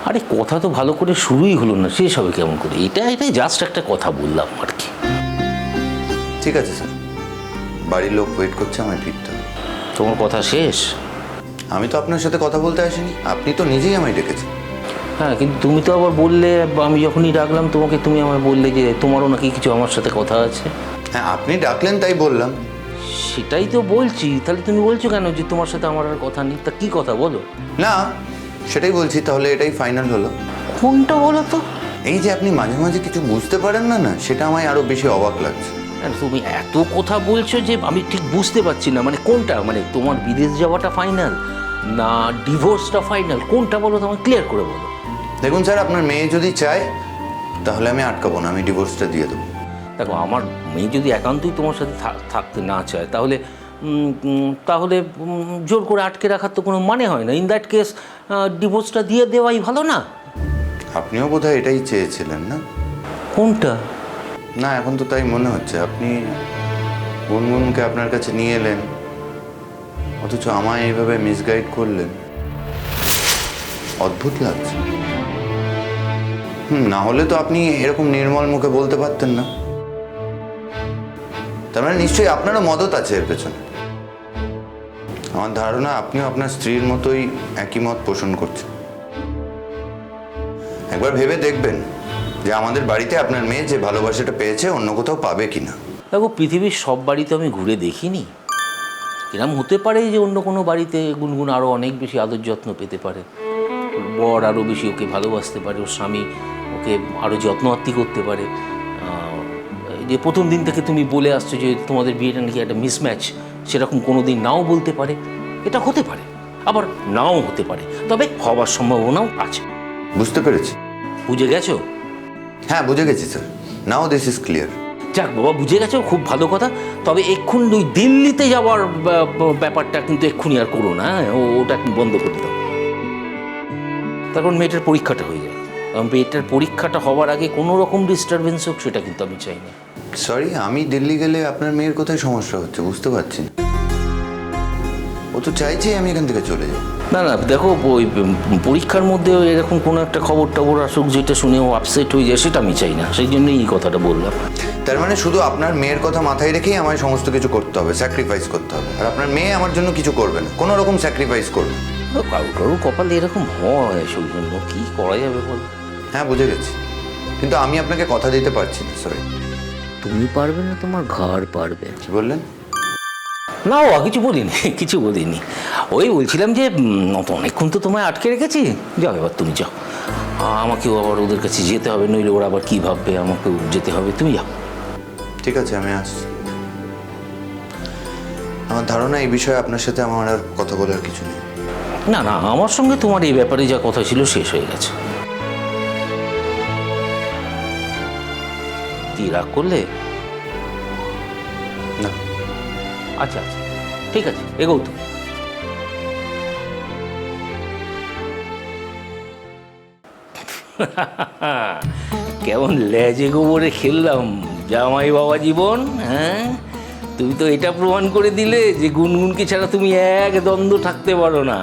আরে কথা তো ভালো করে শুরুই হলো না, শেষ হবে কেমন করে? এটাই জাস্ট একটা কথা বললাম আর কি। ঠিক আছে স্যার, বাড়ির লোক ওয়েট করছে, আমায় ফিরতে হবে। তোমার কথা শেষ? আমি তো আপনার সাথে কথা বলতে আসিনি, আপনি তো নিজেই আমায় ডেকেছেন। হ্যাঁ, কিন্তু তুমি তো আবার বললে, আমি যখনই ডাকলাম তোমাকে, তুমি আমায় বললে যে তোমারও নাকি কিছু আমার সাথে কথা আছে। হ্যাঁ, আপনি ডাকলেন তাই বললাম। সেটাই তো বলছি, তাহলে তুমি বলছো কেন যে তোমার সাথে আমার আর কথা নেই? তা কি কথা বলো? না, সেটাই বলছি, তাহলে এটাই ফাইনাল হলো। কোনটা বলো তো? এই যে আপনি মাঝে মাঝে কিছু বুঝতে পারেন না, না সেটা আমায় আরো বেশি অবাক লাগছে। আর তুমি এত কথা বলছো যে আমি ঠিক বুঝতে পারছি না, মানে কোনটা, মানে তোমার বিদেশ যাওয়াটা ফাইনাল না ডিভোর্সটা ফাইনাল, কোনটা বলো তো, আমাকে ক্লিয়ার করে বলো। দেখুন স্যার, আপনার মেয়ে যদি চায় তাহলে আমি আটকাবো না, আমি ডিভোর্সটা দিয়ে দেবো। দেখো, আমার মেয়ে যদি একান্তই তোমার সাথে থাকতে না চায়, তাহলে তাহলে জোর করে আটকে রাখার তো কোনো মানে হয় না। ইন দ্যাট কেস ডিভোর্সটা দিয়ে দেওয়াই ভালো না? আপনিও বোধহয় এটাই চেয়েছিলেন না? কোনটা? না, এখন তো তাই মনে হচ্ছে। আপনি গুনগুনকে আপনার কাছে নিয়ে এলেন, অথচ আমায় এইভাবে মিসগাইড করলেন। অদ্ভুত লাগছে। না হলে তো আপনি এরকম নির্মল মুখে বলতে পারতেন না। তার মানে নিশ্চয়ই আপনারও মদত আছে এর পেছনে। আমার ধারণা আপনিও আপনার স্ত্রীর মতোই একই মত পোষণ করছেন। একবার ভেবে দেখবেন যে আমাদের বাড়িতে আপনার মেয়ে যে ভালোবাসাটা পেয়েছে অন্য কোথাও পাবে কিনা। দেখো, পৃথিবীর সব বাড়ি তো আমি ঘুরে দেখিনি। এরকম হতে পারে যে অন্য কোনো বাড়িতে গুনগুন আরও অনেক বেশি আদর যত্ন পেতে পারে, বর আরও বেশি ওকে ভালোবাসতে পারে, ওর স্বামী ওকে আরও যত্ন আত্তি করতে পারে। যে প্রথম দিন থেকে তুমি বলে আসছো যে তোমাদের বিয়েটা নাকি একটা মিসম্যাচ, সেরকম কোনো দিন নাও বলতে পারে। এটা হতে পারে, আবার নাও হতে পারে, তবে হওয়ার সম্ভাবনাও আছে। বুঝতে পেরেছি। বুঝে গেছো? হ্যাঁ, বুঝে গেছি sir. Now this is clear. যাক বাবা, বুঝে গেছো, খুব ভালো কথা। তবে এক্ষুনি ওই দিল্লিতে যাওয়ার ব্যাপারটা কিন্তু এক্ষুনি আর করো না, ওটা বন্ধ করে দাও। তারপর মেয়েটার পরীক্ষাটা হয়ে যায়, কারণ মেয়েটার পরীক্ষাটা হওয়ার আগে কোনো রকম ডিস্টারবেন্স হোক সেটা কিন্তু আমি চাই না। সরি, আমি দিল্লি গেলে আপনার মেয়ের কোথায় সমস্যা হচ্ছে বুঝতে পারছি না। ও তো চাইছে আমি এখান থেকে চলে যাই। না না, দেখো, ওই পরীক্ষার মধ্যে এরকম কোনো একটা খবর টবর আসুক যেটা শুনে ও আপসেট হয়ে যায়, সেটা আমি চাই না। সেই জন্যই এই কথাটা বললাম। তার মানে শুধু আপনার মেয়ের কথা মাথায় রেখেই আমায় সমস্ত কিছু করতে হবে, স্যাক্রিফাইস করতে হবে, আর আপনার মেয়ে আমার জন্য কিছু করবে না, কোনো রকম স্যাক্রিফাইস করবে না। কারো কারো কপালে এরকম হয়, সেই জন্য কী করা যাবে বল? হ্যাঁ, বুঝে গেছি, কিন্তু আমি আপনাকে কথা দিতে পারছি না। সরি। তুমি পারবে না, তোমার ঘর পারবে। কি বললেন? না, ও কিছু বলিনি, কিছু বলিনি। ওই বলছিলাম যে অনেকক্ষণ তো তোমায় আটকে রেখেছি, যাও এবার তুমি যাও। আমাকেও আবার ওদের কাছে যেতে হবে, নইলে ওরা আবার কী ভাববে, আমাকেও যেতে হবে, তুমি যাও। ঠিক আছে, আমি আসছি। আমার ধারণা এই বিষয়ে আপনার সাথে আমার আর কথা বলার কিছু নেই। না না, আমার সঙ্গে তোমার এই ব্যাপারে যা কথা ছিল শেষ হয়ে গেছে। কি রাগ করলে? না। আচ্ছা আচ্ছা, ঠিক আছে, এগোও তো। কেমন লেজে গোবরে খেললাম জামাই বাবা জীবন। হ্যাঁ, তুমি তো এটা প্রমাণ করে দিলে যে গুনগুনকে ছাড়া তুমি এক দ্বন্দ্ব থাকতে পারো না।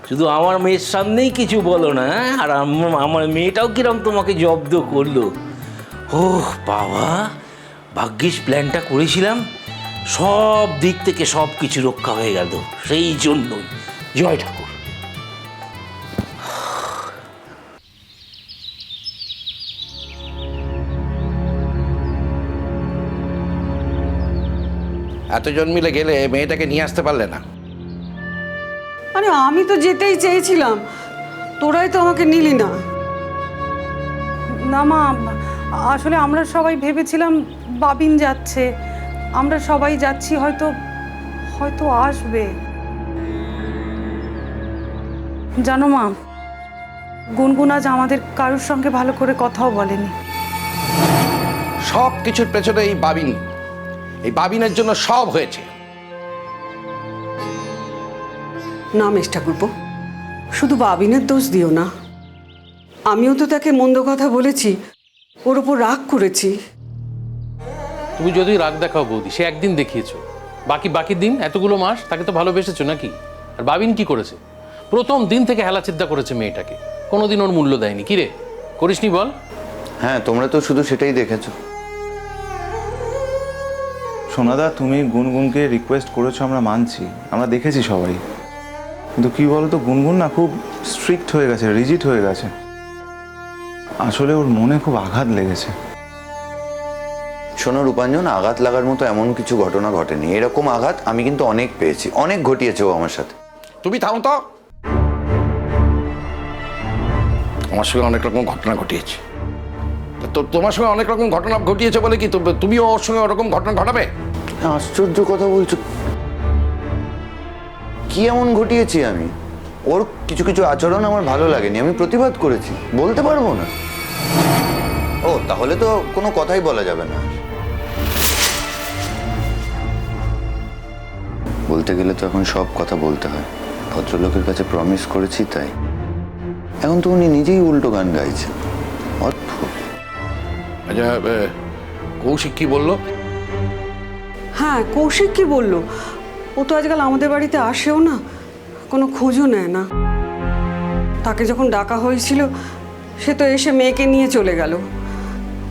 শুধু আমার মেয়ের সামনেই কিছু বলো না, আর আমার মেয়েটাও কিরম তোমাকে জব্দ করলো। ওহ বাবা, ভাগ্যিস প্ল্যানটা করেছিলাম, সব দিক থেকে সব কিছু রক্ষা হয়ে গেল। সেই জন্যই জয় ঠাকুর। এতজন মিলে গেলে মেয়েটাকে নিয়ে আসতে পারলে না? আরে আমি তো যেতেই চেয়েছিলাম, তোরাই তো আমাকে নিলি না। না মা, আসলে আমরা সবাই ভেবেছিলাম বাবিন যাচ্ছে, আমরা সবাই যাচ্ছি, হয়তো হয়তো আসবে। জানো মা, গুনগুন আজ আমাদের কারোর সঙ্গে ভালো করে কথাও বলেনি। সব কিছুর পেছনে এই বাবিন, এই বাবিনের জন্য সব হয়েছে। না মেশ ঠাকুরপো, শুধু বাবিনের দোষ দিও না। আমিও তো তাকে মন্দ কথা বলেছি, ওর ওপর রাগ করেছি। তুমি যদি রাগ দেখাও বৌদি, সে একদিন দেখিয়েছো, বাকি দিন এতগুলো মাস তাকে তো ভালোবেসেছো নাকি? আর বাবিন কি করেছে? প্রথম দিন থেকে হেলাচিদ্দা করেছে মেয়েটাকে, কোনোদিন ওর মূল্য দেয়নি। কি রে, করিসনি বল? হ্যাঁ, তোমরা তো শুধু সেটাই দেখেছো। সোনাদা, তুমি গুনগুনকে রিকোয়েস্ট করেছো, আমরা মানছি, আমরা দেখেছি সবাই। কিন্তু কি বলতো, গুনগুন না খুব স্ট্রিক্ট হয়ে গেছে, রিজিড হয়ে গেছে। আসলে ওর মনে খুব আঘাত লেগেছে। শোনো রূপাঞ্জন, আঘাত লাগার মতো এমন কিছু ঘটনা ঘটেনি। এরকম আঘাত আমি কিন্তু অনেক পেয়েছি, অনেক ঘটিয়েছে ও আমার সাথে। তুমি থামো তো। আমার সঙ্গে অনেক রকম ঘটনা ঘটিয়েছে, তো তোমার সঙ্গে অনেক রকম ঘটনা ঘটিয়েছে বলে কি তুমিও ওর সঙ্গে ওরকম ঘটনা ঘটাবে? আশ্চর্য কথা বলছো। কি এমন ঘটিয়েছি আমি? ওর কিছু কিছু আচরণ আমার ভালো লাগেনি, আমি প্রতিবাদ করেছি, বলতে পারবো না। ও তাহলে তো কোনো কথাই বলা যাবে না। বলতে গেলে তো এখন সব কথা বলতে হয়। ভদ্রলোকের কাছে প্রমিস করেছি তাই। এখন তো উনি নিজেই উল্টো গান গাইছেন। অদ্ভুত। আচ্ছা, কৌশিক কি বললো? হ্যাঁ, কৌশিক কি বললো? ও তো আজকাল আমাদের বাড়িতে আসেও না, কোনো খোঁজও নেয় না। তাকে যখন ডাকা হয়েছিল সে তো এসে মেয়েকে নিয়ে চলে গেল।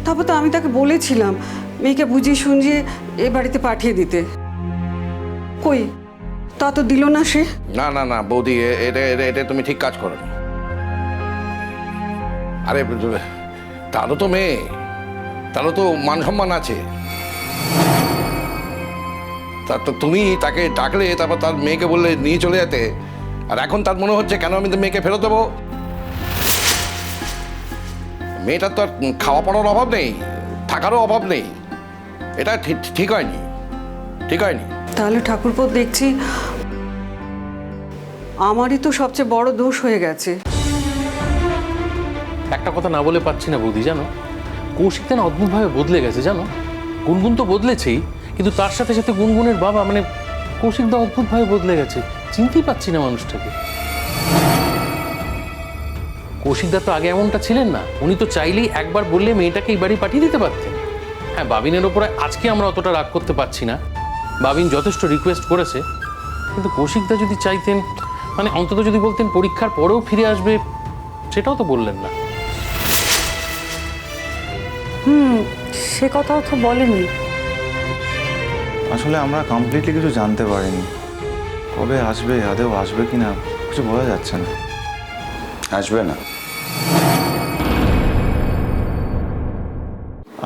তারপর তো আমি তাকে বলেছিলাম মেয়েকে বুঝিয়ে শুনিয়ে এ বাড়িতে পাঠিয়ে দিতে। কই, তা তো দিল না সে। না না না বৌদি, এটা তুমি ঠিক কাজ করো। আরে তারও তো মেয়ে, তারও তো মান সম্মান আছে। তা তো তুমি তাকে ডাকলে, তারপর তার মেয়েকে বললে নিয়ে চলে যেতে, আর এখন তার মনে হচ্ছে কেন আমি তো মেয়েকে ফেরত দেবো। মেয়েটার তো আর খাওয়া পড়ার অভাব নেই, থাকারও অভাব নেই। এটা ঠিক হয়নি, ঠিক হয়নি। তাহলে ঠাকুরপো দেখছি আমারই তো সবচেয়ে বড় দোষ হয়ে গেছে। একটা কথা না বলে পাচ্ছি না বৌদি, জানো কৌশিকটা না অদ্ভুতভাবে বদলে গেছে। জানো, গুনগুন তো বদলেছেই, কিন্তু তার সাথে সাথে গুনগুনের বাবা মানে কৌশিকদা অদ্ভুতভাবে বদলে গেছে। চিনতেই পাচ্ছি না মানুষটাকে। কৌশিকদা তো আগে এমনটা ছিলেন না। উনি তো চাইলেই একবার বললে মেয়েটাকে এই বাড়ি পাঠিয়ে দিতে পারতেন। হ্যাঁ, বাবিনের ওপরে আজকে আমরা অতটা রাগ করতে পারছি না, বাবিন যথেষ্ট রিকোয়েস্ট করেছে। কিন্তু কৌশিকদা যদি চাইতেন, মানে অন্তত যদি বলতেন পরীক্ষার পরেও ফিরে আসবে, সেটাও তো বললেন না। সে কথাও তো বলেনি। আসলে আমরা কমপ্লিটলি কিছু জানতে পারিনি। কবে আসবে, আদেও আসবে কিনা কিছু বোঝা যাচ্ছে না। আসবে না।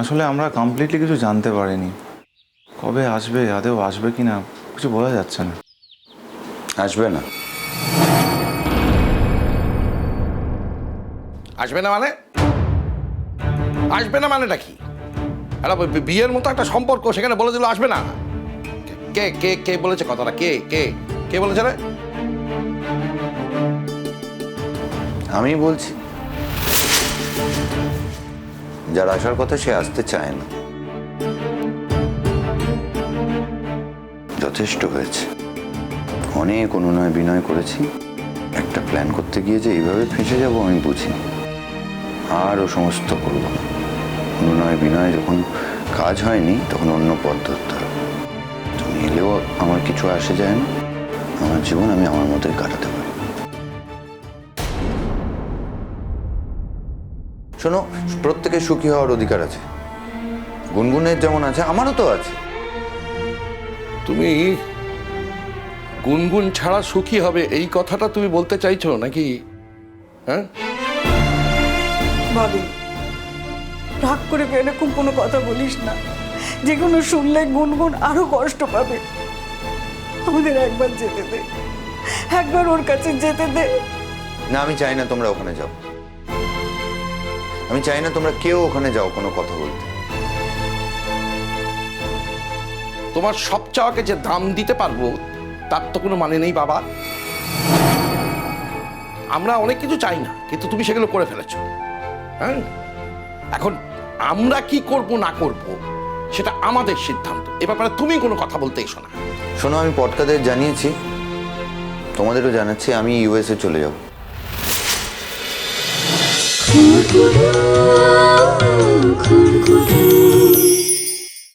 আসলে আমরা কমপ্লিটলি কিছু জানতে পারিনি। কবে আসবে, আদেও আসবে কিনা কিছু বোঝা যাচ্ছে না। আসবে না। আসবে না মানে? আসবে না মানেটা কি? একটা বিয়ের মতো একটা সম্পর্ক, সেখানে বলে দিল আসবে না। কে কে কে বলেছে কথাটা? কে কে কে বলেছে রে? আমি বলছি, যার আসার কথা সে আসতে চায় না। যথেষ্ট হয়েছে, অনেক অনুনয় বিনয় করেছি। একটা প্ল্যান করতে গিয়ে যে এইভাবে ফেঁসে যাব আমি বুঝিনি। আর ও সমস্ত করব না। অনুনয় বিনয় যখন কাজ হয়নি তখন অন্য পথ ধরতে হবে। তুমি এলেও আমার কিছু আসে যায় না। আমার জীবন আমি আমার মতোই কাটাতে পারি। শোনো, প্রত্যেকের সুখী হওয়ার অধিকার আছে। গুনগুনের যেমন আছে, আমারও তো আছে। তুমি গুনগুন ছাড়া সুখী হবে এই কথাটা তুমি বলতে চাইছো নাকি? হ্যাঁ, ভাবি, রাগ করে এরকম কোনো কথা বলিস না, যেগুলো শুনলে গুনগুন আরো কষ্ট পাবে। আমাদের একবার যেতে দে, একবার ওর কাছে যেতে দে। না, আমি চাই না তোমরা ওখানে যাও। আমি চাই না তোমরা কেউ ওখানে যাও কোনো কথা বলতে। তোমার সব চাওয়াকে যে দাম দিতে পারবো তার তো কোনো মানে নেই বাবা। আমরা অনেক কিছু চাই না, কিন্তু তুমি সেগুলো করে ফেলেছো। হ্যাঁ, এখন আমরা কি করব না করব সেটা আমাদের সিদ্ধান্ত। এ ব্যাপারে তুমি কোনো কথা বলতে এসো না। শোনো, আমি পটকাদের জানিয়েছি, তোমাদেরও জানাচ্ছি, আমি ইউএসএ চলে যাব। খুরকুরু খুরকুরু